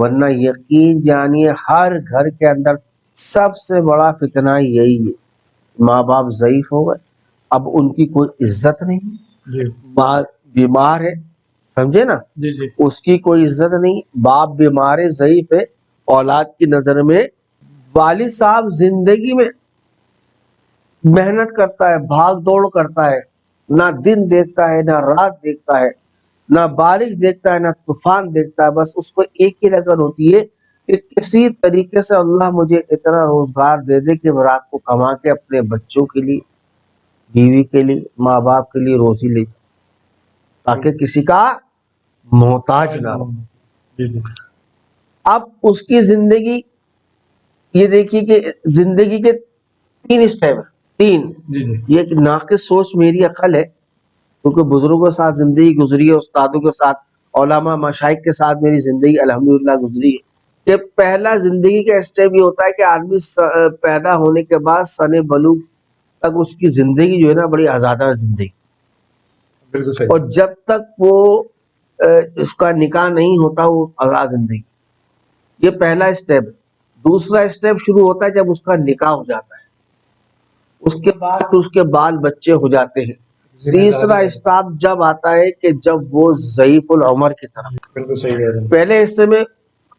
ورنہ یقین جانیے ہر گھر کے اندر سب سے بڑا فتنہ یہی ہے، ماں باپ ضعیف ہو گئے، اب ان کی کوئی عزت نہیں، جی ماں بیمار ہے، سمجھے نا، جی جی اس کی کوئی عزت نہیں، باپ بیمار ہے، ضعیف ہے، اولاد کی نظر میں والد صاحب زندگی میں محنت کرتا ہے، بھاگ دوڑ کرتا ہے، نہ دن دیکھتا ہے، نہ رات دیکھتا ہے، نہ بارش دیکھتا ہے، نہ طوفان دیکھتا ہے، بس اس کو ایک ہی لگن ہوتی ہے کہ کسی طریقے سے اللہ مجھے اتنا روزگار دے دے کہ میں رات کو کما کے اپنے بچوں کے لیے، بیوی کے لیے، ماں باپ کے لیے روزی لے، تاکہ کسی کا محتاج نہ ہو۔ جی جی اب اس کی زندگی، یہ دیکھیے کہ زندگی کے تین اسٹیپ ہیں، تین، جی جی یہ ایک ناقص سوچ میری عقل ہے، کیونکہ بزرگوں کے ساتھ زندگی گزری ہے، استادوں کے ساتھ، علماء مشائخ کے ساتھ میری زندگی الحمدللہ گزری ہے، کہ پہلا زندگی کا اسٹیپ یہ ہوتا ہے کہ آدمی پیدا ہونے کے بعد سن بلوغ تک اس کی زندگی جو ہے نا بڑی آزادہ زندگی، بالکل صحیح اور جب تک وہ اس کا نکاح نہیں ہوتا وہ آزاد زندگی، یہ پہلا اسٹیپ ہے۔ دوسرا اسٹیپ شروع ہوتا ہے جب اس کا نکاح ہو جاتا ہے، اس کے بعد پھر اس کے بال بچے ہو جاتے ہیں۔ تیسرا اسٹاپ جب آتا ہے کہ جب وہ ضعیف العمر کی طرف، بالکل صحیح کہہ رہے ہیں پہلے حصے میں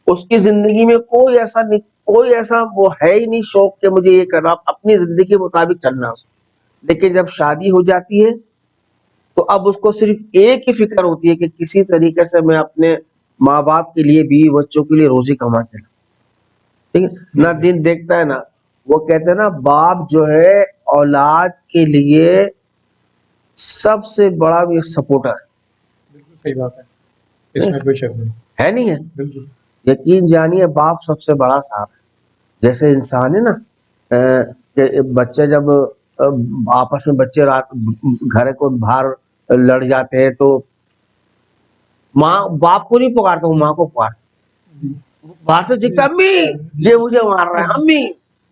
اس کی زندگی میں کوئی ایسا وہ ہے ہی نہیں شوق کہ مجھے یہ کرنا، اپنی زندگی کے مطابق چلنا اس کو، لیکن جب شادی ہو جاتی ہے تو اب اس کو صرف ایک ہی فکر ہوتی ہے کہ کسی طریقے سے میں اپنے ماں باپ کے لیے، بیوی بچوں کے لیے روزی کما کے، ٹھیک ہے، نہ دن دیکھتا ہے، نہ وہ کہتے ہیں نا باپ جو ہے اولاد کے لیے سب سے بڑا بھی سپورٹر بالکل صحیح بات ہے، اس میں کوئی شک نہیں، ہے، نہیں ہے؟ بالکل یقین جانیے باپ سب سے بڑا صاحب ہے، جیسے انسان ہے نا، کہ بچے جب آپس میں بچے رات گھر کو باہر لڑ جاتے ہیں تو ماں باپ کو نہیں پکارتا، وہ ماں کو پکارتا، باہر سے چیختا امی یہ مجھے مار رہا ہے امی،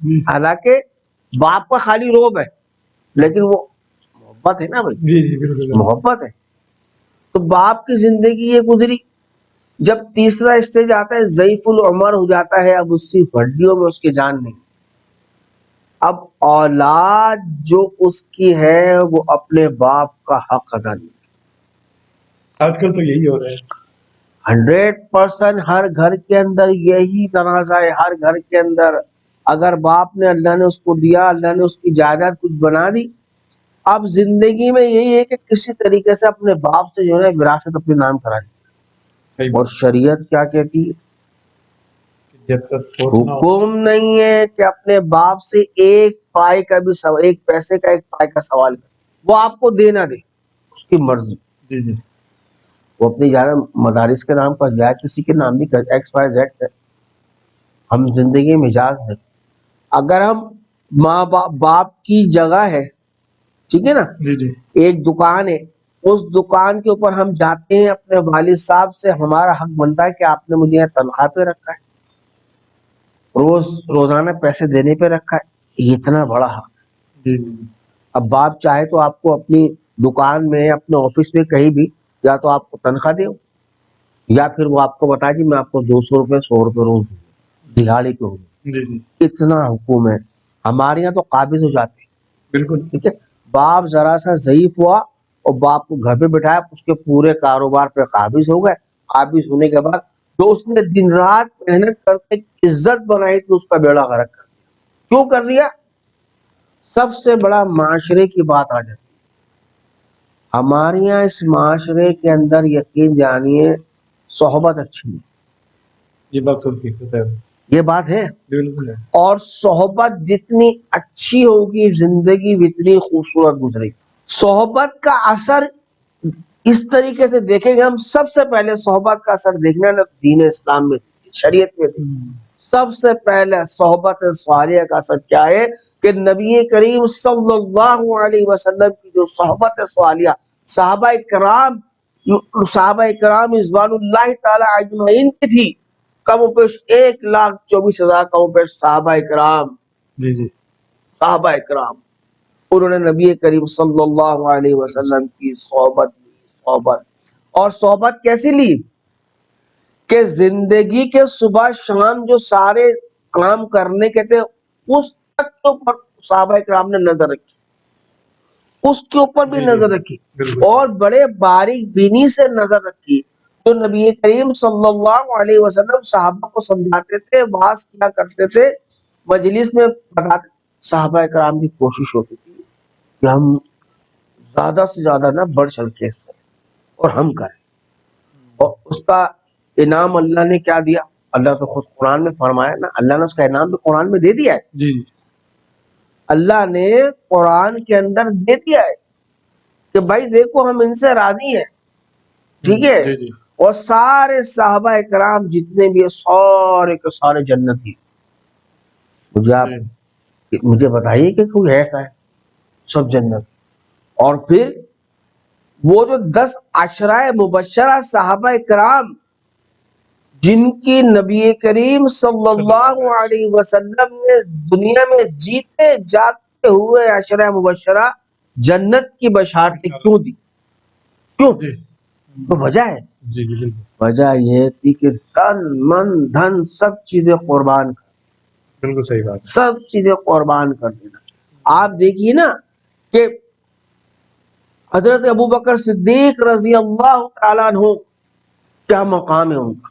جی حالانکہ باپ کا خالی روب ہے لیکن وہ محبت ہے نا بھائی، جی جی بالکل محبت ہے۔ تو باپ کی زندگی یہ گزری، جب تیسرا اسٹیج آتا ہے ضعیف العمر ہو جاتا ہے، اب اس کی ہڈیوں میں اس کی جان نہیں، اب اولاد جو اس کی ہے وہ اپنے باپ کا حق ادا نہیں، آج کل تو یہی ہو رہا ہے 100% ہر گھر کے اندر یہی تنازع ہے، ہر گھر کے اندر اگر باپ نے، اللہ نے اس کو دیا، اللہ نے اس کی جائیداد کچھ بنا دی، اب زندگی میں یہی ہے کہ کسی طریقے سے اپنے باپ سے جو ہے نا وراثت اپنے نام کرا دی، صحیح اور بات، شریعت کیا کہتی ہے؟ جب تک فوت نہ ہو حکم نہیں ہے کہ اپنے باپ سے ایک پائے کا بھی سوال، ایک پیسے کا، ایک پائے کا سوال کرے، وہ آپ کو دے نہ دے اس کی مرضی، جی جی وہ اپنی جگہ مدارس کے نام پر یا کسی کے نام بھی کر ایکس وائی زیڈ ہے، ہم زندگی میں مزاج ہے، اگر ہم ماں باپ کی جگہ ہے، ٹھیک ہے نا، جی جی ایک دکان ہے، اس دکان کے اوپر ہم جاتے ہیں اپنے والد صاحب سے، ہمارا حق بنتا ہے کہ آپ نے مجھے یہاں تنخواہ پہ رکھا ہے، روزانہ پیسے دینے پہ رکھا ہے، یہ اتنا بڑا حق۔ جی جی اب باپ چاہے تو آپ کو اپنی دکان میں، اپنے آفس میں، کہیں بھی، یا تو آپ کو تنخواہ دے، یا پھر وہ آپ کو بتا جی میں آپ کو 200 روپے 100 روپے روز دوں گا، دہاڑی پہ ہوں، جی جی اتنا حکم ہے۔ ہمارے یہاں تو قابض ہو جاتے ہیں، بالکل ٹھیک ہے، باپ ذرا سا ضعیف ہوا اور باپ کو گھر پہ بٹھایا، اس کے پورے کاروبار پہ قابض ہو گئے، قابض ہونے کے بعد جو اس نے دن رات محنت کر کے عزت بنائی تھی اس کا بیڑا غرق کر دیا، کیوں کر دیا؟ سب سے بڑا معاشرے کی بات آ جاتی ہے، ہمارے یہاں اس معاشرے کے اندر یقین جانیے صحبت اچھی ہے، یہ بات تو حقیقت ہے، یہ بات ہے، بالکل ہے، اور صحبت جتنی اچھی ہوگی زندگی اتنی خوبصورت گزرے گی۔ صحبت کا اثر اس طریقے سے دیکھیں گے، ہم سب سے پہلے صحبت کا اثر دیکھنا نا دین اسلام میں، شریعت میں، سب سے پہلے صحبت صالحہ کا اثر کیا ہے کہ نبی کریم صلی اللہ علیہ وسلم کی جو صحبت صالحہ، صحابہ کرام رضوان اللہ تعالی اجمعین کی تھی، کم و بیش 1,24,000 کم و بیش صحابہ کرام، جی جی صحابہ کرام، انہوں نے نبی کریم صلی اللہ علیہ وسلم کی صحبت لی، صحبت، اور صحبت کیسی لی کہ زندگی کے صبح شام جو سارے کام کرنے کے تھے اس تک کے اوپر صحابہ کرام نے نظر رکھی، اس کے اوپر بھی جی نظر رکھی بالکل اور بڑے باریک بینی سے نظر رکھی. تو نبی کریم صلی اللہ علیہ وسلم صحابہ کو سمجھاتے تھے، واعظ کیا کرتے تھے، مجلس میں بتاتے. صحابہ کرام کی کوشش ہوتی تھی کہ ہم زیادہ سے زیادہ نہ بڑھ چڑھ کے حصہ لیں اور ہم کریں. اور اس کا انعام اللہ نے کیا دیا؟ اللہ تو خود قرآن میں فرمایا نا، اللہ نے اس کا انعام بھی قرآن میں دے دیا ہے. جی اللہ نے قرآن کے اندر دے دیا ہے کہ بھائی دیکھو ہم ان سے راضی ہیں، ٹھیک ہے. جی جی اور سارے صحابہ کرام جتنے بھی ہیں سارے کے سارے جنتی. مجھے آپ مجھے بتائیے کہ کوئی ایسا ہے؟ سب جنت. اور پھر وہ جو 10 عشرہ مبشرہ صحابہ کرام جن کی نبی کریم صلی اللہ علیہ وسلم نے دنیا میں جیتے جاگتے ہوئے عشرہ مبشرہ جنت کی بشارت کیوں دی؟ کیوں؟ جی تو وجہ ہے، جی بالکل وجہ یہ تھی کہ تن من دھن سب چیزیں قربان کر، بالکل صحیح بات ہے. سب چیزیں قربان کر دینا. آپ دیکھیے نا کہ حضرت ابوبکر صدیق رضی اللہ تعالیٰ عنہ کیا مقام ہے ان کا،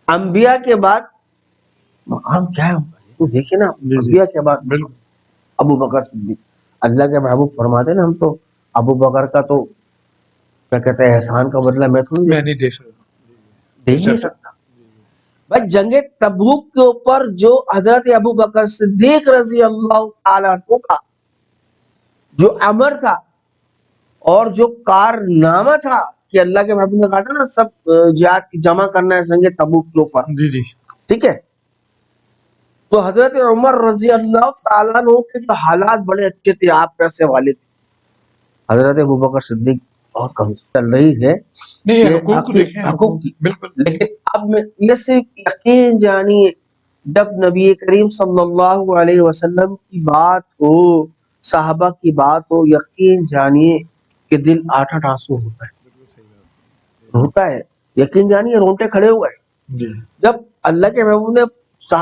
انبیاء کے بعد مقام کیا ہے ان کا. تو دیکھیں نا انبیاء کے بعد بالکل ابوبکر صدیق. اللہ کے محبوب فرماتے نا ہم تو ابوبکر کا تو کیا کہتے ہیں احسان کا بدلہ میں تھوڑی میں نہیں دیکھ سکتا. دے ہی نہیں سکتا. بھائی جنگ تبوک کے اوپر جو حضرت ابوبکر صدیق رضی اللہ تعالیٰ عنہ کا جو امر تھا اور جو کارنامہ تھا کہ اللہ کے محبوب نے کہا تھا نا سب جہاد کی جمع کرنا ہے جنگ تبوک کے اوپر، جی جی ٹھیک ہے. تو حضرت عمر رضی اللہ تعالیٰ عنہ کے جو حالات بڑے اچھے تھے، آپ پیسے والے تھے. حضرت ابوبکر صدیق بہت کم چل رہی ہے نہیں کہ حقوق کو دیکھیں حقوق کی. بالکل لیکن اب میں یہ صرف یقین جانیے جب نبی کریم صلی اللہ علیہ وسلم کی بات ہو، صحابہ کی بات ہو، یقین جانیے کہ دل آٹھ آنسو ہوتا ہے، ہوتا ہے. یقین جانیے رونٹے کھڑے ہوئے ہیں جی جب اللہ کے محبوب نے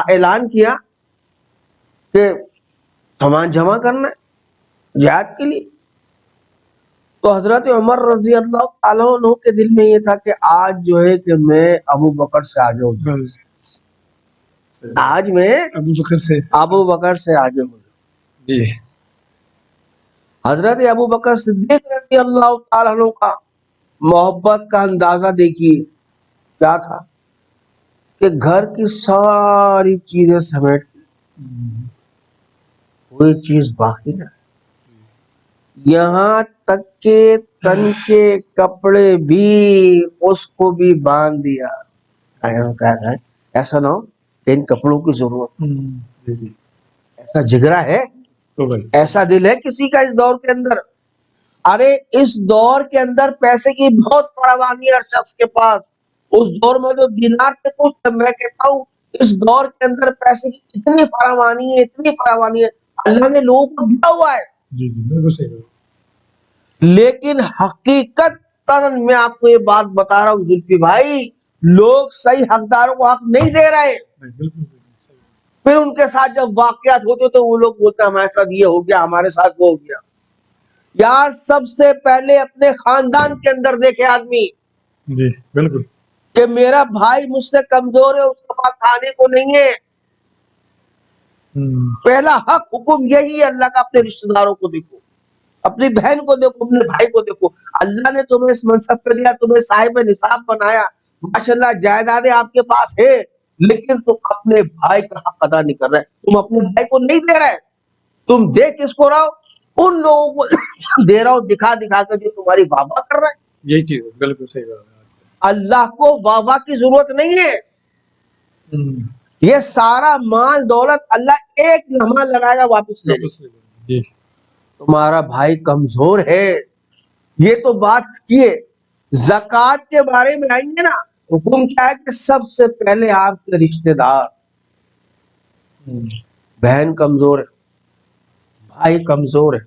اعلان کیا کہ سامان جمع کرنا ہے جہاد کے لیے. تو حضرت عمر رضی اللہ تعالیٰ عنہ کے دل میں یہ تھا کہ آج جو ہے کہ میں ابو بکر سے آگے ہو جاؤں، آج میں ابو بکر سے آگے ہو جاؤں. جی حضرت ابو بکر صدیق رضی اللہ تعالیٰ عنہ کا محبت کا اندازہ دیکھیے کیا تھا کہ گھر کی ساری چیزیں سمیٹ کوئی چیز باقی نہ، یہاں تک کہ تن کے کپڑے بھی اس کو بھی باندھ دیا. ایسا نہ ہو کہ ان کپڑوں کی ضرورت، ایسا جگرا ہے، ایسا دل ہے کسی کا اس دور کے اندر. ارے اس دور کے اندر پیسے کی بہت فراوانی ہے ہر شخص کے پاس. اس دور میں جو دینار تھے کچھ، میں کہتا ہوں اس دور کے اندر پیسے کی اتنی فراوانی ہے، اتنی فراوانی ہے، اللہ نے لوگوں کو دیا ہوا ہے. جی بالکل صحیح. لیکن حقیقت میں آپ کو یہ بات بتا رہا ہوں زلفی بھائی، لوگ صحیح حقداروں کو حق نہیں دے رہے. پھر ان کے ساتھ جب واقعات ہوتے تو وہ لوگ بولتے ہیں ہمارے ساتھ یہ ہو گیا، ہمارے ساتھ وہ ہو گیا. یار سب سے پہلے اپنے خاندان کے اندر دیکھے آدمی جی بالکل کہ میرا بھائی مجھ سے کمزور ہے، اس کے پاس کھانے کو نہیں ہے. پہلا حق حکم یہی ہے اللہ کا. اپنے رشتہ داروں کو دیکھو، اپنی بہن کو دیکھو، اپنے بھائی کو دیکھو. اللہ نے تمہیں اس منصب پہ دیا، تمہیں صاحب نصاب بنایا، ماشاءاللہ جائیدادیں آپ کے پاس ہے، لیکن تم اپنے بھائی کا حق ادا نہیں کر رہے. تم اپنے بھائی کو نہیں دے رہے، تم دے کس کو رہا ہو؟ ان لوگوں کو دے رہا ہو دکھا دکھا کر جو تمہاری واہ واہ کر رہے ہیں. یہی چیز بالکل صحیح بات ہے. اللہ کو واہ واہ کی ضرورت نہیں ہے. یہ سارا مال دولت اللہ ایک لمحہ لگائے گا واپس لے لے. جی تمہارا بھائی کمزور ہے، یہ تو بات کیے. زکوٰۃ کے بارے میں آئیں گے نا، حکم کیا ہے کہ سب سے پہلے آپ کے رشتہ دار، بہن کمزور ہے، بھائی کمزور ہے،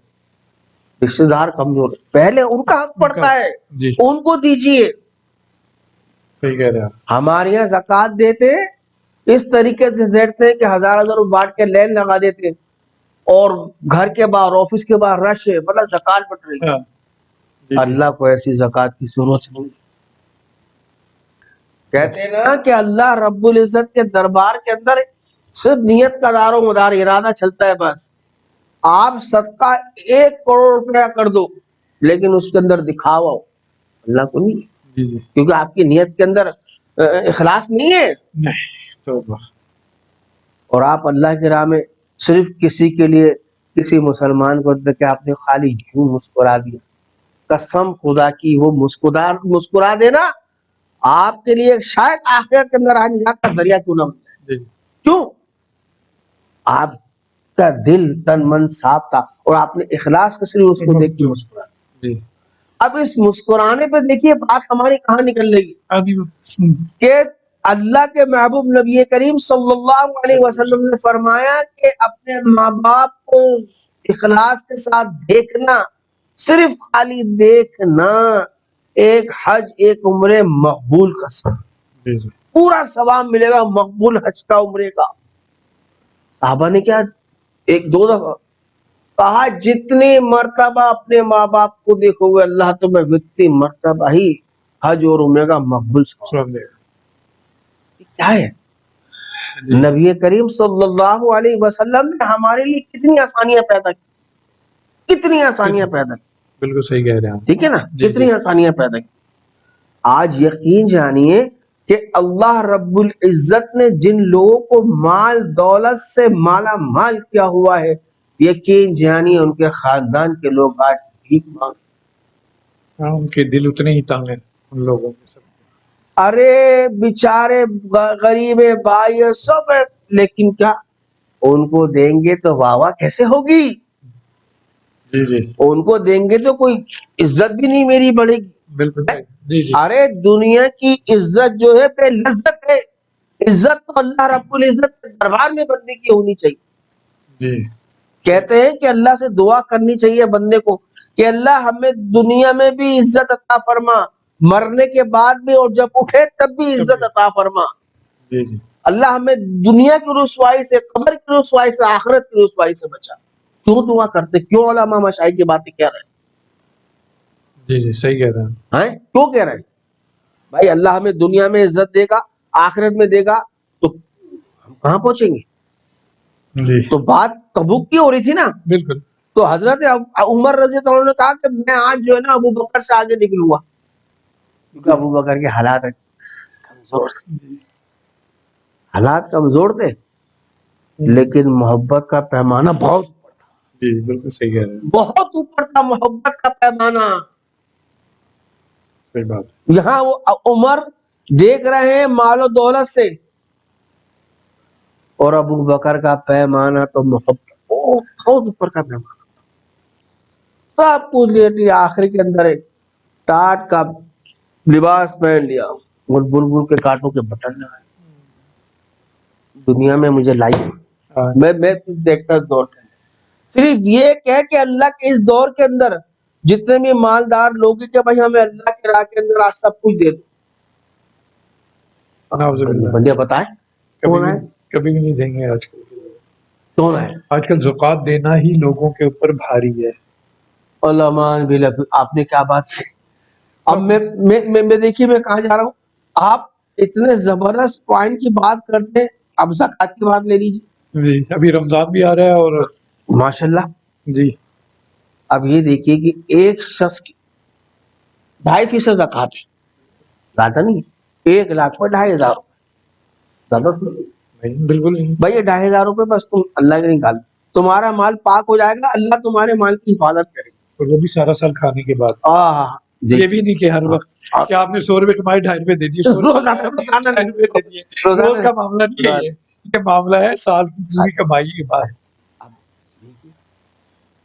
رشتہ دار کمزور ہے، پہلے ان کا حق پڑتا ہے، ان کو دیجیے. صحیح کہہ رہے ہیں آپ. ہمارے یہاں زکوٰۃ دیتے اس طریقے سے دیتے ہیں کہ ہزار روپے بانٹ کے لین لگا دیتے اور گھر کے باہر آفس کے باہر رش ہے بڑا زکوٰۃ بٹ رہی. ہاں. جی جی. اللہ کو ایسی زکوٰۃ کی ضرورت نہیں. کہتے ہیں نا کہ اللہ رب العزت کے دربار کے اندر صرف نیت کا دار و مدار ارادہ چلتا ہے. بس آپ صدقہ 1 کروڑ روپیہ کر دو لیکن اس کے اندر دکھاوا ہو، اللہ کو نہیں، جی جی. کیونکہ آپ کی نیت کے اندر اخلاص نہیں ہے. نہیں توبہ. اور آپ اللہ کی راہ میں صرف کسی کے لیے کسی مسلمان کو کہ آپ نے خالی یوں مسکرا دیا، قسم خدا کی وہ مسکرا دینا آپ کے لیے شاید آخرت کے اندر نجات کا ذریعہ کیوں نہ ہو جائے. جی کیوں؟ آپ کا دل تن من صاف تھا اور آپ نے اخلاص کے صرف اس کو دیکھ کے مسکرا. جی. اب اس مسکرانے پہ دیکھیے بات ہماری کہاں نکل رہی ہے کہ اللہ کے محبوب نبی کریم صلی اللہ علیہ وسلم نے فرمایا کہ اپنے ماں باپ کو اخلاص کے ساتھ دیکھنا، صرف خالی دیکھنا ایک حج ایک عمرے مقبول کا ثواب، جی جی. پورا ثواب ملے گا مقبول حج کا عمرے کا. صحابہ نے کیا 1-2 دفعہ کہا جتنی مرتبہ اپنے ماں باپ کو دیکھو گے اللہ تمہیں اتنی مرتبہ ہی حج اور عمرے کا مقبول ثواب دے گا. کیا ہے جی. نبی کریم صلی اللہ علیہ وسلم نے ہمارے لیے کتنی آسانیاں پیدا کی، کتنی آسانیاں پیدا کی. بالکل صحیح کہہ رہے ہیں آپ. ٹھیک ہے نا، جی کتنی جی. آسانیاں پیدا کی. آج یقین جانیے کہ اللہ رب العزت نے جن لوگوں کو مال دولت سے مالا مال کیا ہوا ہے، یقین جانیے ان کے خاندان کے لوگ آج بھیک مانگ. ہاں ان کے دل اتنے ہی تنگ ہیں ان لوگوں کے سب. ارے بیچارے غریب بھائی سب ہے، لیکن کیا ان کو دیں گے تو واہ واہ کیسے ہوگی؟ جی جی. ان کو دیں گے تو کوئی عزت بھی نہیں میری بڑھے گی. بالکل. جی جی. ارے دنیا کی عزت جو ہے بے لذت ہے، عزت تو اللہ رب العزت کے دربار میں بندے کی ہونی چاہیے. جی. کہتے ہیں کہ اللہ سے دعا کرنی چاہیے بندے کو کہ اللہ ہمیں دنیا میں بھی عزت عطا فرما، مرنے کے بعد بھی، اور جب اٹھے تب بھی عزت عطا فرما. جی جی. اللہ ہمیں دنیا کی رسوائی سے، قبر کی رسوائی سے، آخرت کی رسوائی سے بچا. کیوں دعا کرتے؟ کیوں علماء مشائخ کی باتیں کہہ رہے جی جی. صحیح کہہ رہے ہیں. ہیں؟ کیوں کہہ رہے ہیں؟ بھائی اللہ ہمیں دنیا میں عزت دے گا، آخرت میں دے گا، تو ہم کہاں پہنچیں گے؟ جی. تو بات تبوک کی ہو رہی تھی نا. بالکل. تو حضرت عمر رضی اللہ عنہ نے کہا کہ میں آج جو ہے نا ابو بکر سے آگے نکلوں گا، کیونکہ ابو بکر کے حالات کمزور تھے، حالات کمزور تھے، لیکن محبت کا پیمانہ بہت اوپر تھا. جی بالکل صحیح کہہ رہے ہیں. بہت اوپر تھا محبت کا پیمانہ. صحیح بات. یہاں وہ عمر دیکھ رہے ہیں مال و دولت سے، اور ابو بکر کا پیمانہ تو محبت بہت اوپر کا پیمانہ. سب کچھ لے لیا، آخر کے اندر ایک ٹاٹ کا لباس پہن لیا، بلبل کے کانٹوں کے بٹن لگائے. دنیا میں مجھے لائی میں کچھ دیکھتا اس دور کے اندر صرف یہ کہہ کہ اللہ کے اس دور کے اندر جتنے بھی مالدار لوگ ہیں کہ بھائی ہمیں اللہ کے راہ کے اندر آج سب کچھ دے دو. بندے بتائیں کون ہے؟ کبھی بھی نہیں دیں گے. آج کل کون ہے؟ آج کل زکوٰۃ دینا ہی لوگوں کے اوپر بھاری ہے. علماء بھی آپ نے کیا بات کی. اب میں دیکھیے میں کہاں جا رہا ہوں. آپ اتنے زبردست پوائنٹ کی بات کرتے ہیں، اب زکوٰۃ کی بات لے لیجیے. جی ابھی رمضان بھی آ رہا ہے اور ماشاءاللہ. جی اب یہ دیکھیے کہ ایک شخص کی 2.5% زکوٰۃ ہے، زیادہ نہیں، 1 لاکھ پر 2,500 روپے، زیادہ نہیں. بالکل نہیں. بھائی یہ 2,500 روپے بس تم اللہ کے نکال، تمہارا مال پاک ہو جائے گا، اللہ تمہارے مال کی حفاظت کرے گا. اور وہ بھی سارا سال کھانے کے بعد. یہ بھی نہیں کہ ہر وقت کہ آپ نے 100 روپے کمائے 2.5 روپے دے دیے، روز کا معاملہ نہیں ہے. یہ معاملہ ہے سال کی پوری کمائی کے بعد.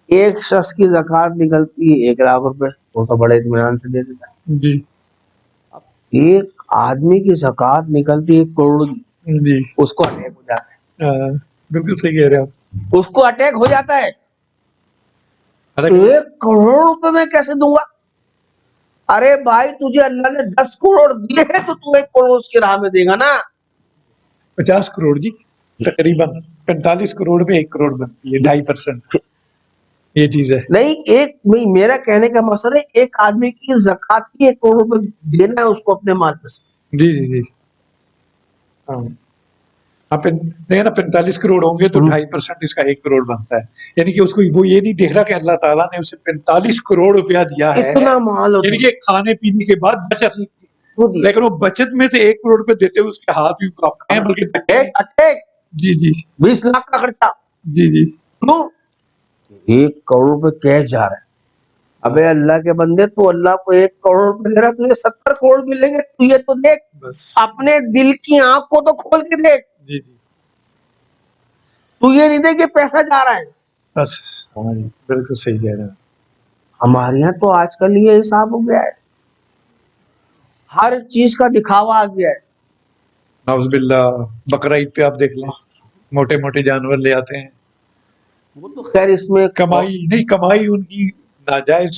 ایک شخص کی زکوٰۃ نکلتی ہے 1 لاکھ روپے، وہ تو بڑے اطمینان سے دے دیتا ہے. جی. ایک آدمی کی زکوٰۃ نکلتی 1 کروڑ کی، جی اس کو اٹیک ہو جاتا ہے. بالکل صحیح کہہ رہے ہیں. اس کو اٹیک ہو جاتا ہے. 1 کروڑ روپے میں کیسے دوں گا؟ ارے بھائی تجھے اللہ نے 10 کروڑ دیے ہیں تو تو 1 کروڑ اس کی راہ میں دے گا نا. 50 کروڑ جی، تقریباً 45 کروڑ میں 1 کروڑ بنتی ہے، 2.5%. یہ چیز ہے. نہیں میرا کہنے کا مقصد ہے ایک آدمی کی زکات کی 1 کروڑ روپے دینا ہے اس کو اپنے مال میں سے. جی جی جی ہاں ہاں دیکھیں نا 45 کروڑ ہوں گے تو 2.5% اس کا 1 کروڑ بنتا ہے. یعنی کہ اس کو وہ یہ نہیں دیکھ رہا کہ اللہ تعالیٰ نے اسے 45 کروڑ روپیہ دیا ہے، اتنا مال یعنی کہ کھانے پینے کے بعد بچت، ہوتی ہے. لیکن وہ بچت میں سے 1 کروڑ روپے دیتے ہوئے اس کے ہاتھ بھی کانپتے ہیں بلکہ اٹیک جی جی 20 لاکھ کا خرچہ جی جی 1 کروڑ روپے کیش جا رہا ہے. ابے اللہ کے بندے تو اللہ کو 1 کروڑ روپے دے رہا ہے، تجھے 70 کروڑ ملیں گے. تو یہ تو دیکھ بس اپنے دل کی آنکھ کو تو کھول کے دیکھ. جی جی تو یہ نہیں دیکھ کہ پیسہ جا رہا ہے. بس ہاں جی بالکل صحیح کہہ رہے ہیں. ہمارے یہاں تو آج کل یہ حساب ہو گیا ہے، ہر چیز کا دکھاوا آ گیا ہے. نعوذ باللہ بقرہ عید پہ آپ دیکھ لیں موٹے موٹے جانور لے آتے ہیں، وہ تو خیر اس میں کمائی ان کی ناجائز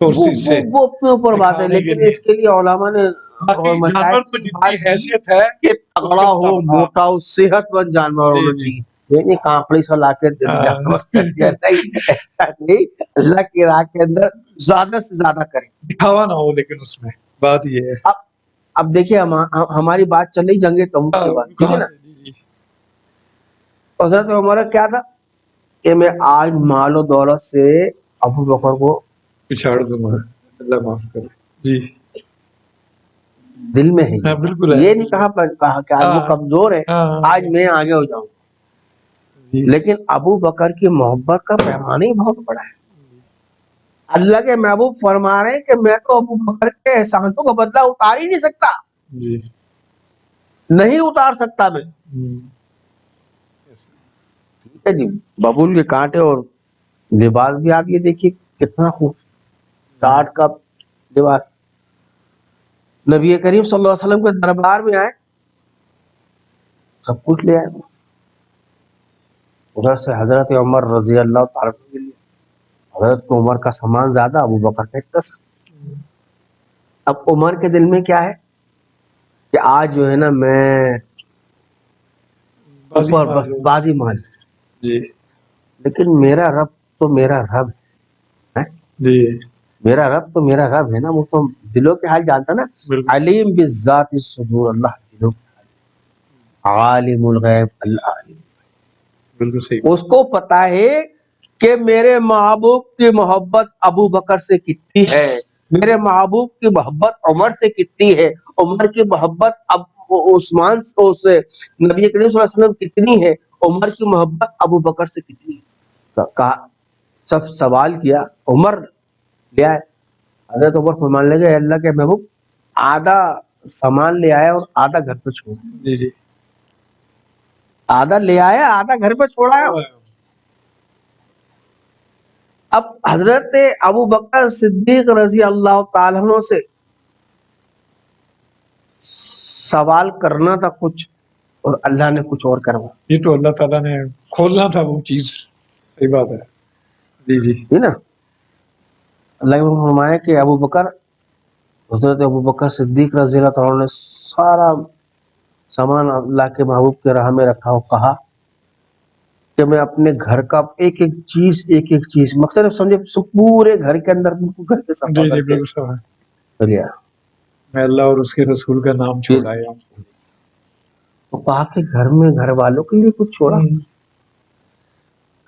سورسز سے وہ اپنے اوپر بات ہے، دکھانے کے لیکن لیے. اس کے لیے علماء نے باقی جانور کو جتنی حیثیت ہے کہ اس تگڑا کے ہو، مطابق موٹا ہو، صحت مند جانور جی ہونا جی چاہیے. نہیں کانپڑی سے لا کے جانور کر دیا، نہیں ایسا نہیں. اللہ کی راہ کے اندر زیادہ سے زیادہ کریں، دکھاوا نہ ہو، لیکن اس میں بات یہ ہے. اب دیکھیے ہماری بات چل رہی جنگ تبوک کے بعد، ٹھیک ہے نا. جی جی حضرت عمر کیا تھا کہ میں آج مال و دولت سے ابو بکر کو پچھاڑ دوں گا، اللہ معاف کرے. جی دل میں ہے. ہاں بالکل ہے. یہ نہیں کہا کہ آج وہ کمزور ہے آج میں آگے ہو جاؤں. جی لیکن ابو بکر کی محبت کا پیمانہ ہی بہت بڑا ہے. اللہ کے محبوب فرما رہے ہیں کہ میں تو ابو بکر کے احسانوں کا بدلہ اتار ہی نہیں سکتا، جی نہیں اتار سکتا میں. ٹھیک ہے جی، ببول کے کانٹے اور لباس بھی آپ یہ دیکھیے کتنا خوب کاٹ کا لباس. نبی کریم صلی اللہ علیہ وسلم کے دربار میں آئے، سب کچھ لے آئے. ادھر سے حضرت عمر رضی اللہ تعالیٰ کے لیے حضرت عمر کا سامان زیادہ، ابو بکر کا اختصار. اب عمر کے دل میں کیا ہے کہ آج جو ہے نا میں اوپر بس بازی مان، جی لیکن میرا رب تو میرا رب ہے. جی میرا رب تو میرا رب ہے نا، وہ تو دلوں کے حال جانتا نا. علیم بالذات الصدور، اللہ دلوں کے حال، عالم الغیب اللہ علیم. بالکل صحیح. اس کو پتا ہے کہ میرے محبوب کی محبت ابو بکر سے کتنی ہے، میرے محبوب کی محبت عمر سے کتنی ہے، عمر کی محبت عثمان سے نبی کریم صلی اللہ علیہ وسلم کتنی ہے، عمر کی محبت ابو بکر سے کتنی ہے. کہا سب سوال کیا، عمر لے آئے. حضرت عمر فرمانے لگے اللہ کے محبوب آدھا سامان لے آیا اور آدھا گھر پہ چھوڑ. جی جی آدھا لے آیا آدھا گھر پہ چھوڑا ہے. اب حضرت ابو بکر صدیق رضی اللہ تعالیٰ عنہ سے سوال کرنا تھا کچھ اور اللہ نے کچھ اور کروا. یہ تو اللہ تعالیٰ نے کھولنا تھا وہ چیز. صحیح بات ہے. جی جی نا اللہ نے فرمایا کہ ابو بکر، حضرت ابو بکر صدیق رضی اللہ تعالیٰ نے سارا سامان اللہ کے محبوب کے راہ میں رکھا اور کہا کہ میں اپنے گھر کا ایک ایک چیز مقصد سمجھے پورے گھر کے اندر گھر کے صفا جی کر کے بالکل صحیح. چلیا. میں اللہ اور اس کے رسول کا نام چھوڑایا. تو کہا کہ گھر میں گھر والوں کے لیے کچھ چھوڑا،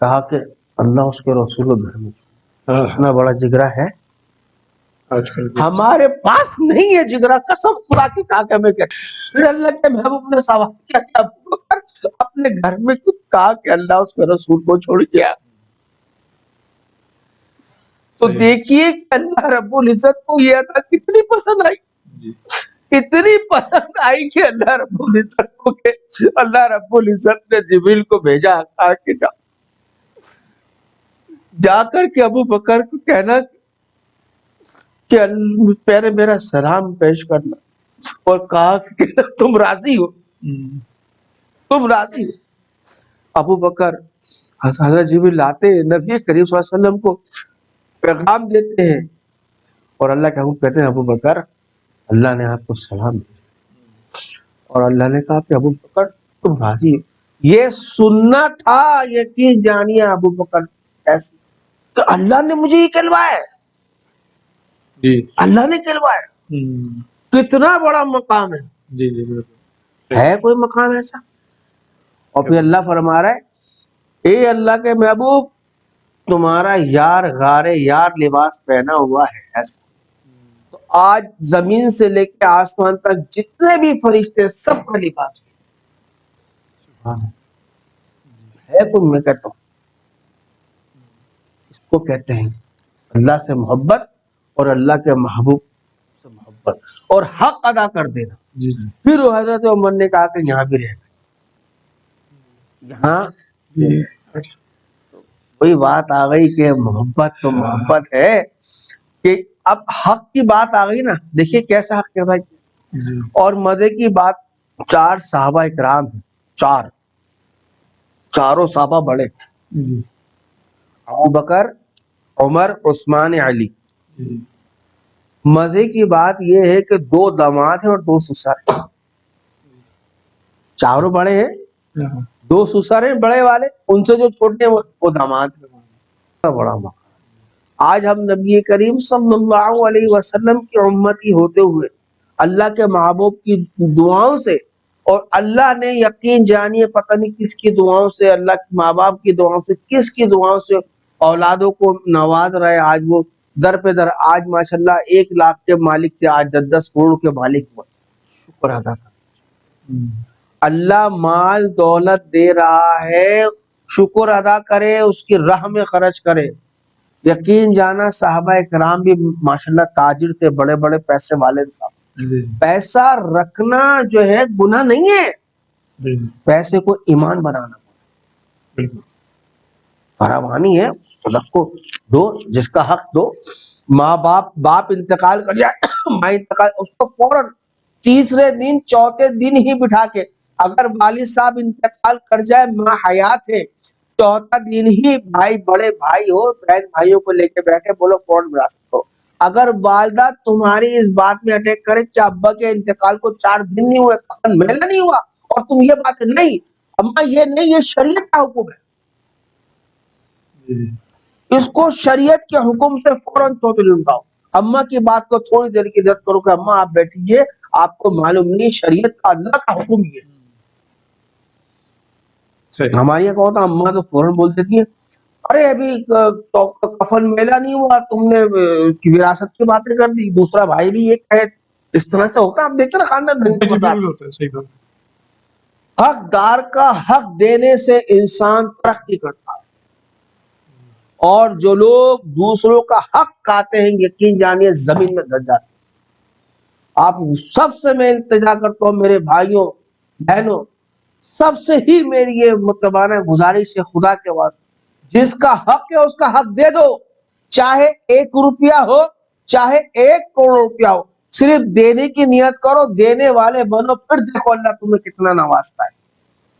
کہا کہ اللہ اس کے رسول کو گھر میں چھوڑا. اتنا بڑا جگرا ہے آج کل ہمارے پاس نہیں ہے جگرا، قسم خدا کی کہا کہ میں کیا. پھر اللہ کے محبوب نے سوال کیا کہ ابو بکر اپنے گھر میں کچھ، کہا کہ اللہ اس کے رسول کو چھوڑ گیا. تو دیکھیے کہ اللہ رب العزت کو یہ عطا کتنی پسند آئی، اتنی پسند آئی کہ اللہ رب العزت کو کہ اللہ رب العزت نے جبریل کو بھیجا، کہا کہ جا کر کے ابو بکر کو کہنا کہ پہلے میرا سلام پیش کرنا، اور کہا کہ تم راضی ہو، تم راضی ہو. ابو بکر حضرت جبریل لاتے نبی کریم صلی اللہ علیہ وسلم کو پیغام دیتے ہیں اور اللہ کے حکم کہتے ہیں ابو بکر اللہ نے آپ کو سلام دیا، اور اللہ نے کہا کہ ابو بکر تم راضی ہو؟ یہ سننا تھا، یقین جانیے ابو بکر ایسے کہ اللہ نے مجھے یہ کہلوایا ہے، جی اللہ نے کہلوایا ہے۔ کتنا بڑا مقام ہے، جی جی بالکل ہے کوئی مقام ایسا؟ اور پھر اللہ فرما رہا ہے اے اللہ کے محبوب تمہارا یار غار یار لباس پہنا ہوا ہے ایسا۔ تو آج زمین سے لے کے آسمان تک جتنے بھی فرشتے سب کا لباس ہے، کوئی میں کہتا ہوں اس کو کہتے ہیں اللہ سے محبت اور اللہ کے محبوب سے محبت اور حق ادا کر دینا۔ جی جی پھر وہ حضرت عمر نے کہا کہ یہاں بھی رہ گئے، یہاں جی وہی بات آ گئی کہ محبت تو محبت ہے کہ اب حق کی بات آ گئی نا، دیکھیے کیسا حق کہتا ہے۔ جی اور مزے کی بات 4 صحابہ اکرام ہیں، چاروں صحابہ بڑے، جی ابو بکر، عمر، عثمان، علی۔ جی مزے کی بات یہ ہے کہ 2 داماد ہیں اور 2 سسر ہیں، چاروں بڑے ہیں، ہاں 2 سسر ہیں بڑے والے، ان سے جو چھوٹے ہیں وہ داماد ہیں۔ بڑا مقام۔ آج ہم نبی کریم صلی اللہ علیہ وسلم کی امتی ہوتے ہوئے اللہ کے محبوب کی دعاؤں سے، اور اللہ نے یقین جانیے پتہ نہیں کس کی دعاؤں سے، اللہ کے ماں باپ کی دعاؤں سے، کس کی دعاؤں سے اولادوں کو نواز رہے، آج وہ در پہ در، آج ماشاءاللہ 1 لاکھ کے مالک سے آج 10 کروڑ کے مالک ہوئے۔ شکر ادا کر، اللہ مال دولت دے رہا ہے، شکر ادا کرے، اس کی راہ میں خرچ کرے۔ یقین جانا صحابہ کرام بھی ماشاءاللہ تاجر تھے، بڑے بڑے پیسے والے صاحب۔ جی پیسا رکھنا جو ہے گناہ نہیں ہے، جی پیسے کو ایمان بنانا بالکل فراوانی ہے، رکھو، دو جس کا حق دو۔ ماں باپ انتقال کر جائے، ماں انتقال، اس کو فوراً تیسرے دن چوتھے دن ہی بٹھا کے، اگر والد صاحب انتقال کر جائے ماں حیات ہے، چوتھا دن ہی بھائی، بڑے بھائی ہو، بہن بھائیوں کو لے کے بیٹھے، بولو فوراً بلا سکتے ہو۔ اگر والدہ تمہاری اس بات میں اٹیک کرے کہ ابا کے انتقال کو 4 دن نہیں ہوئے، کفن میلا نہیں ہوا، اور تم یہ بات نہیں اماں یہ نہیں، یہ شریعت کا حکم ہے، جی اس کو شریعت کے حکم سے فوراً چوتھے دن اٹھاؤ۔ اماں کی بات کو تھوڑی دیر کی عزت کرو کہ اماں آپ بیٹھیے، آپ کو معلوم نہیں شریعت کا اللہ کا حکم یہ ہے۔ صحیح ہمارے یہاں کہا ہوتا اماں تو فوراً بول دیتی ہے ارے ابھی کفن میلہ نہیں ہوا، تم نے وراثت کی باتیں کر دی، دوسرا بھائی بھی یہ کہے، اس طرح سے ہوتا ہے۔ آپ دیکھتے نا خاندان میں جی بالکل ہوتا ہے، صحیح بات حقدار کا حق دینے سے انسان ترقی کرتا ہے، اور جو لوگ دوسروں کا حق کھاتے ہیں یقین جانیے زمین میں دب جاتے ہیں۔ آپ سب سے میں التجا کرتا ہوں میرے بھائیوں بہنوں، سب سے ہی میری یہ مطلبانہ گزارش ہے خدا کے واسطے، جس کا حق ہے اس کا حق دے دو، چاہے 1 روپیہ ہو چاہے 1 کروڑ روپیہ ہو، صرف دینے کی نیت کرو، دینے والے بنو، پھر دیکھو اللہ تمہیں کتنا نوازتا ہے۔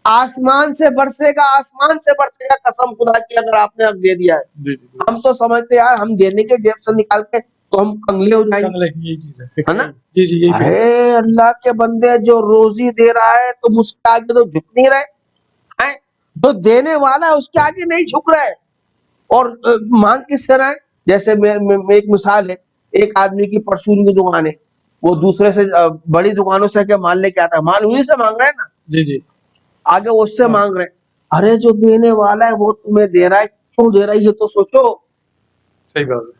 آسمان سے برسے گا، آسمان سے برسے گا، قسم خدا کی اگر آپ نے حق دے دیا ہے۔ جی جی ہم تو سمجھتے یار ہم دینے کے جیب سے نکال کے تو ہم کنگلے ہو جائیں گے، یہی چیز ہے نا؟ جی جی یہی فکر ارے اللہ کے بندے، جو روزی دے رہا ہے تم اس کے آگے تو جھک نہیں رہے ہیں، جو دینے والا ہے اس کے آگے نہیں جھک رہے، اور مانگ کس سے رہے ہیں؟ جیسے میں ایک مثال ہے، ایک آدمی کی پرچون کی دکان ہے، وہ دوسرے سے بڑی دکانوں سے کے مال لے کے آتا ہے، مال انہیں سے مانگ رہے ہیں نا، جی جی آگے وہ اس سے مانگ رہے ہیں۔ ارے جو دینے والا ہے وہ تمہیں دے رہا ہے، کیوں دے رہا ہے یہ تو سوچو۔ صحیح بات ہے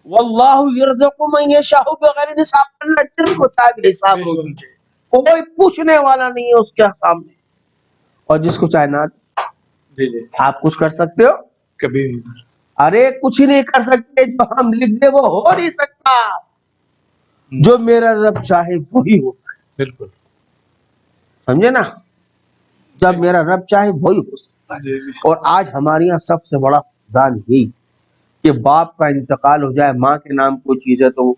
واللہ یرزق من یشاء بغیر حساب، اللہ جن کو چاہے حساب روزی دے، کوئی پوچھنے والا نہیں ہے اس کے سامنے، اور جس کو چاہے نہ دے۔ جی جی آپ کچھ کر سکتے ہو؟ کبھی نہیں ارے کچھ نہیں کر سکتے، جو ہم لکھ دے وہ ہو نہیں سکتا، جو میرا رب چاہے وہی ہوتا ہے، بالکل سمجھے نا؟ جب میرا رب چاہے وہی ہو سکتا ہے۔ جی اور آج ہمارے یہاں سب سے بڑا فقدان یہی کہ باپ کا انتقال ہو جائے، ماں کے نام کوئی چیز ہے تو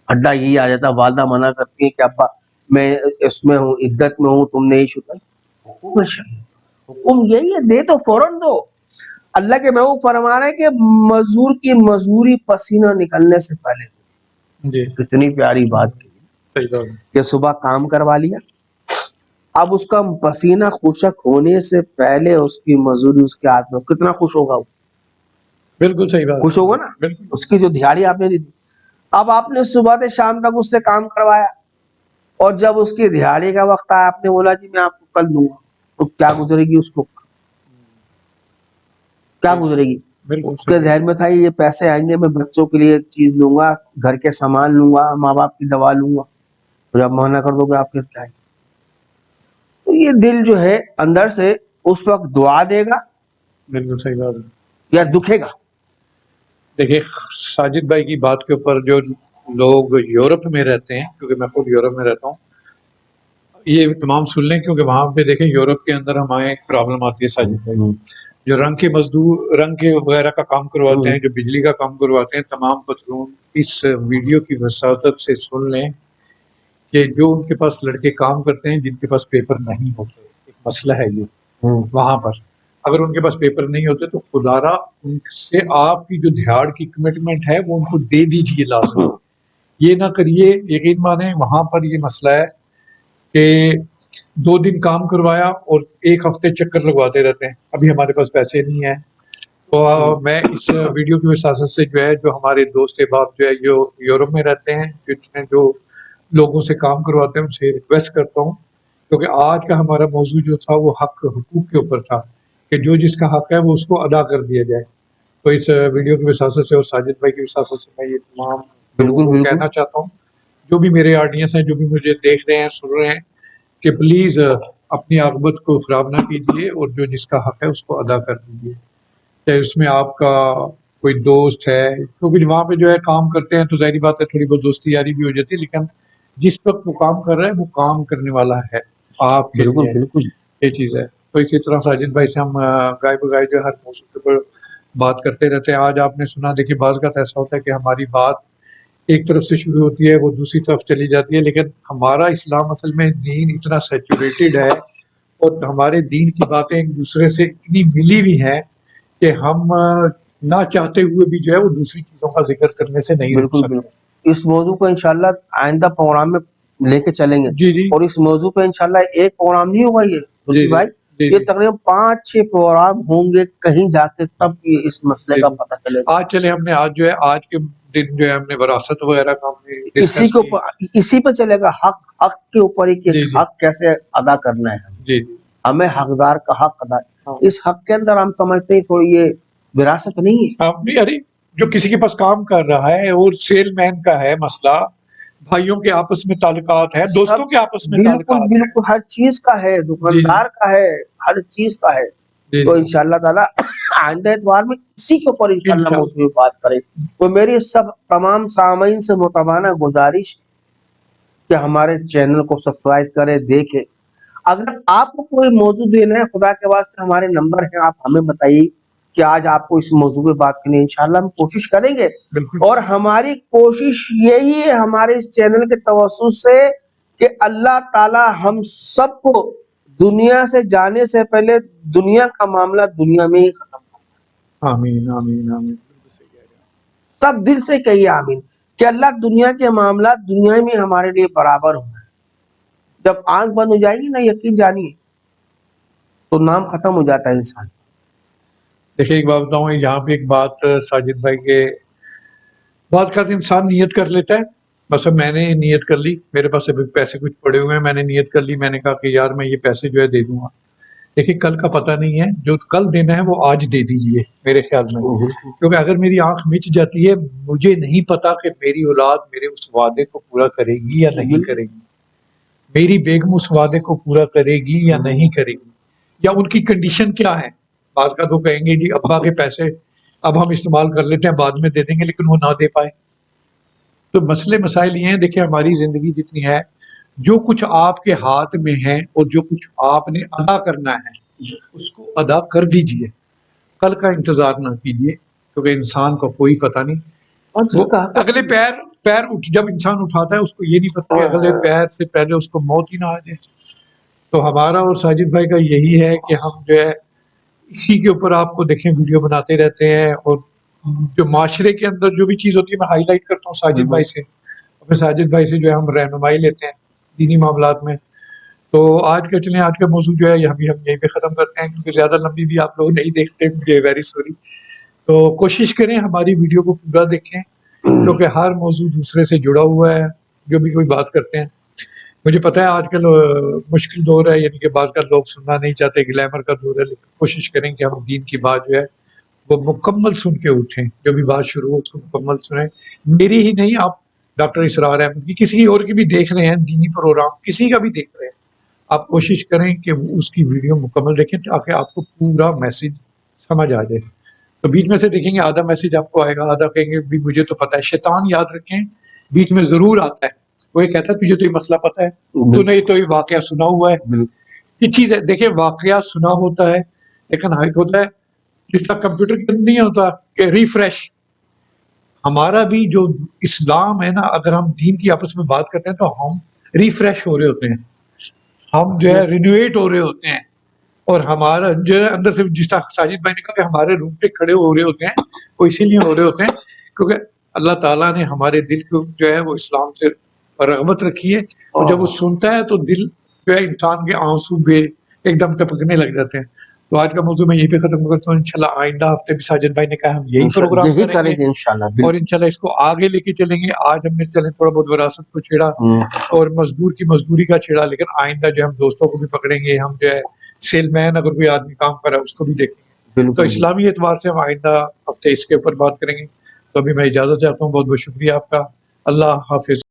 اڈا یہی آ جاتا، والدہ منع کرتی ہے کہ ابا میں اس میں ہوں، عدت میں ہوں، تم نہیں شکر، حکم حکم یہی ہے، دے تو فوراً دو۔ اللہ کے محبوب فرما رہے ہیں کہ مزدور کی مزدوری پسینہ نکلنے سے پہلے، جی کتنی پیاری بات کی صحیح بات ہے. کہ صبح کام کروا لیا، اب اس کا پسینہ خشک ہونے سے پہلے اس کی مزدوری اس کے ہاتھ میں، کتنا خوش ہوگا وہ؟ بالکل صحیح بات خوش ہے. ہوگا نا. بالکل اس کی جو دہاڑی آپ نے دی تھی، اب آپ نے صبح سے شام تک اس سے کام کروایا، اور جب اس کی دہاڑی کا وقت آیا آپ نے بولا جی میں آپ کو کل دوں گا، تو کیا گزرے گی اس کو؟ کیا گزرے گی؟ بالکل اس کے صحیح. ذہن میں تھا یہ پیسے آئیں گے، میں بچوں کے لیے چیز لوں گا، گھر کے سامان لوں گا، ماں باپ کی دوا لوں گا. جب منع کر دو گے آپ پھر کیا ہے؟ تو یہ دل جو ہے اندر سے اس وقت دعا دے گا بالکل صحیح بات ہے. یا دکھے گا. دیکھیے ساجد بھائی کی بات کے اوپر جو لوگ یورپ میں رہتے ہیں، کیونکہ میں خود یورپ میں رہتا ہوں، یہ تمام سن لیں، کیونکہ وہاں پہ دیکھیں یورپ کے اندر ہمیں ایک پرابلم آتی ہے ساجد بھائی. جو رنگ کے مزدور رنگ کے وغیرہ کا کام کرواتے ہیں، جو بجلی کا کام کرواتے ہیں، تمام پتلون اس ویڈیو کی وساطت سے سن لیں کہ جو ان کے پاس لڑکے کام کرتے ہیں جن کے پاس پیپر نہیں ہوتے، ایک مسئلہ ہے یہ وہاں پر. اگر ان کے پاس پیپر نہیں ہوتے تو خدارا ان سے آپ کی جو دہاڑ کی کمٹمنٹ ہے وہ ان کو دے دیجیے لازم. یہ نہ کریے، یقین مانیں وہاں پر یہ مسئلہ ہے کہ 2 دن کام کروایا اور 1 ہفتے چکر لگواتے رہتے ہیں، ابھی ہمارے پاس پیسے نہیں ہیں. تو میں اس ویڈیو کی وساطت سے جو ہمارے دوست احباب جو ہے جو یورپ میں رہتے ہیں، جو لوگوں سے کام کرواتے ہیں، ان سے ریکویسٹ کرتا ہوں، کیونکہ آج کا ہمارا موضوع جو تھا وہ حقوق کے اوپر تھا کہ جو جس کا حق ہے وہ اس کو ادا کر دیا جائے. تو اس ویڈیو کی وساطت سے اور ساجد بھائی کی وساطت سے میں یہ تمام لوگوں کو کہنا چاہتا ہوں، جو بھی میرے آڈینس ہیں، جو بھی مجھے دیکھ رہے ہیں سن رہے ہیں، کہ پلیز اپنی عاقبت کو خراب نہ کیجیے اور جو جس کا حق ہے اس کو ادا کر دیجیے. چاہے اس میں آپ کا کوئی دوست ہے، کیونکہ وہاں پہ جو ہے کام کرتے ہیں تو ظاہری بات ہے تھوڑی بہت دوستی یاری بھی ہو جاتی ہے، لیکن جس وقت وہ کام کر رہے ہیں وہ کام کرنے والا ہے آپ کے لیے، یہ چیز ہے. تو اسی طرح ساجد بھائی سے ہم گائے بگائے جو ہر موضوع کے اوپر بات کرتے رہتے ہیں. آج آپ نے سنا، دیکھیے بعض کا ایسا ہوتا ہے کہ ہماری بات ایک طرف سے شروع ہوتی ہے وہ دوسری طرف چلی جاتی ہے، لیکن ہمارا اسلام اصل میں دین اتنا سیچوریٹڈ ہے اور ہمارے دین کی باتیں ایک دوسرے سے اتنی ملی ہوئی ہیں کہ ہم نہ چاہتے ہوئے بھی جو ہے وہ دوسری چیزوں کا ذکر کرنے سے نہیں رک سکتے. اس موضوع کو انشاءاللہ آئندہ پروگرام میں لے کے چلیں گے. جی جی اور اس موضوع پہ انشاءاللہ ایک پروگرام نہیں ہوگا یہ بھائی، یہ تقریباً 5-6 پروگرام ہوں گے کہیں جا کے، تب یہ اس مسئلے کا پتہ چلے گا. آج چلے ہم نے آج جو ہے آج کے دن جو ہے ہم نے وراثت وغیرہ کا ہم نے اسی کے اوپر اسی پہ چلے گا، حق کے اوپر ہی کہ حق کیسے ادا کرنا ہے. جی ہمیں حقدار کا حق ادا، اس حق کے اندر ہم سمجھتے ہیں کوئی یہ وراثت نہیں ہے. ارے جو کسی کے پاس کام کر رہا ہے اور سیل مین کا ہے مسئلہ، بھائیوں کے آپس میں تعلقات ہیں، دوستوں کے آپس میں تعلقات ہیں، بالکل ہر چیز کا ہے، دکاندار کا ہے، ہر چیز کا ہے. تو انشاءاللہ تعالی آئندہ اتوار میں اسی کے اوپر انشاءاللہ موضوع بات کریں. تو میری تمام سامعین سے متمانہ گزارش کہ ہمارے چینل کو سبسکرائب کریں، دیکھیں. اگر آپ کو کوئی موضوع دینا ہے، خدا کے واسطے ہمارے نمبر ہیں، آپ ہمیں بتائیے کہ آج آپ کو اس موضوع پہ بات کرنی ہے. انشاءاللہ ہم کوشش کریں گے. اور ہماری کوشش یہی ہے ہمارے اس چینل کے توسط سے کہ اللہ تعالی ہم سب کو دنیا سے جانے سے پہلے دنیا کا معاملہ دنیا میں ہی ختم کرے. آمین آمین آمین. سب دل سے کہیے آمین کہ اللہ دنیا کے معاملات دنیا میں ہمارے لیے برابر ہوں. جب آنکھ بند ہو جائے گی نا، یقین جانیے تو نام ختم ہو جاتا ہے انسان. دیکھیں ایک بات بتاؤں، یہاں پہ ایک بات ساجد بھائی کے بعض کا انسان نیت کر لیتا ہے، بس اب میں نے نیت کر لی، میرے پاس ابھی پیسے کچھ پڑے ہوئے ہیں، میں نے نیت کر لی، میں نے کہا کہ یار میں یہ پیسے جو ہے دے دوں گا. دیکھیں کل کا پتہ نہیں ہے، جو کل دینا ہے وہ آج دے دیجئے میرے خیال میں، کیونکہ اگر میری آنکھ مچ جاتی ہے مجھے نہیں پتا کہ میری اولاد میرے اس وعدے کو پورا کرے گی یا نہیں کرے گی، میری بیگم اس وعدے کو پورا کرے گی یا نہیں کرے گی، یا ان کی کنڈیشن کیا ہے. بعض کا تو کہیں گے جی ابا کے پیسے اب ہم استعمال کر لیتے ہیں بعد میں دے دیں گے، لیکن وہ نہ دے پائے. تو مسئلے مسائل یہ ہیں. دیکھیں ہماری زندگی جتنی ہے، جو کچھ آپ کے ہاتھ میں ہے اور جو کچھ آپ نے ادا کرنا ہے اس کو ادا کر دیجئے، کل کا انتظار نہ کیجیے، کیونکہ انسان کا کوئی پتہ نہیں. وہ اگلے پیر جب انسان اٹھاتا ہے اس کو یہ نہیں پتا کہ اگلے پیر سے پہلے اس کو موت ہی نہ آ جائے. تو ہمارا اور ساجد بھائی کا یہی ہے کہ ہم جو ہے اسی کے اوپر آپ کو دیکھیں ویڈیو بناتے رہتے ہیں، اور جو معاشرے کے اندر جو بھی چیز ہوتی ہے میں ہائی لائٹ کرتا ہوں ساجد بھائی سے، پھر ساجد بھائی سے جو ہے ہم رہنمائی لیتے ہیں دینی معاملات میں. تو آج کا موضوع جو ہے ہم یہیں پہ ختم کرتے ہیں کیونکہ زیادہ لمبی بھی آپ لوگ نہیں دیکھتے, مجھے ویری سوری. تو کوشش کریں ہماری ویڈیو کو پورا دیکھیں کیونکہ ہر موضوع دوسرے سے جڑا ہوا ہے. جو بھی کوئی بات کرتے ہیں, مجھے پتہ ہے آج کل مشکل دور ہے, یعنی کہ بعض کا لوگ سننا نہیں چاہتے, گلیمر کا دور ہے, لیکن کوشش کریں کہ ہم دین کی بات جو ہے وہ مکمل سن کے اٹھیں. جو بھی بات شروع ہو اس کو مکمل سنیں, میری ہی نہیں, آپ ڈاکٹر اسرار احمد کی کسی اور کی بھی دیکھ رہے ہیں دینی پروگرام, کسی کا بھی دیکھ رہے ہیں, آپ کوشش کریں کہ اس کی ویڈیو مکمل دیکھیں تاکہ آپ کو پورا میسج سمجھ آ جائے. تو بیچ میں سے دیکھیں گے آدھا میسج آپ کو آئے گا, آدھا کہیں گے بھی مجھے تو پتہ ہے. شیطان یاد رکھیں بیچ میں ضرور آتا ہے, وہ یہ کہتا ہے تجھے تو یہ مسئلہ پتہ ہے, تو نہیں تو یہ واقعہ سنا ہوا ہے. یہ چیز ہے, دیکھیں واقعہ سنا ہوتا ہے لیکن حق ہوتا ہے جس طرح کمپیوٹر کے اندر نہیں ہوتا کہ ریفریش. ہمارا بھی جو اسلام ہے نا, اگر ہم دین کی آپس میں بات کرتے ہیں تو ہم ریفریش ہو رہے ہوتے ہیں, ہم جو ہے رینویٹ ہو رہے ہوتے ہیں, اور ہمارا جو ہے اندر سے جس طرح ساجد بھائی نے کہا کہ ہمارے روم پہ کھڑے ہو رہے ہوتے ہیں, وہ اسی لیے ہو رہے ہوتے ہیں کیونکہ اللہ تعالیٰ نے ہمارے دل کو جو ہے وہ اسلام سے رغبت رکھی ہے, اور جب وہ سنتا ہے تو دل جو ہے انسان کے آنسو بے ایک دم ٹپکنے لگ جاتے ہیں. تو آج کا موضوع میں یہیں پہ ختم کرتا ہوں. انشاءاللہ آئندہ ہفتے بھی ساجد بھائی نے کہا ہم یہی پروگرام یہی کریں گے انشاءاللہ, اور انشاءاللہ اس کو آگے لے کے چلیں گے. آج ہم نے چلیں تھوڑا بہت وراثت کو چھیڑا اور مزدور کی مزدوری کا چھیڑا, لیکن آئندہ جو ہم دوستوں کو بھی پکڑیں گے, ہم جو ہے سیل مین اگر کوئی آدمی کام کر رہا ہے اس کو بھی دیکھیں گے. تو اسلامی اعتبار سے ہم آئندہ ہفتے اس کے اوپر بات کریں گے. تو ابھی میں اجازت چاہتا ہوں, بہت بہت شکریہ آپ کا. اللہ حافظ.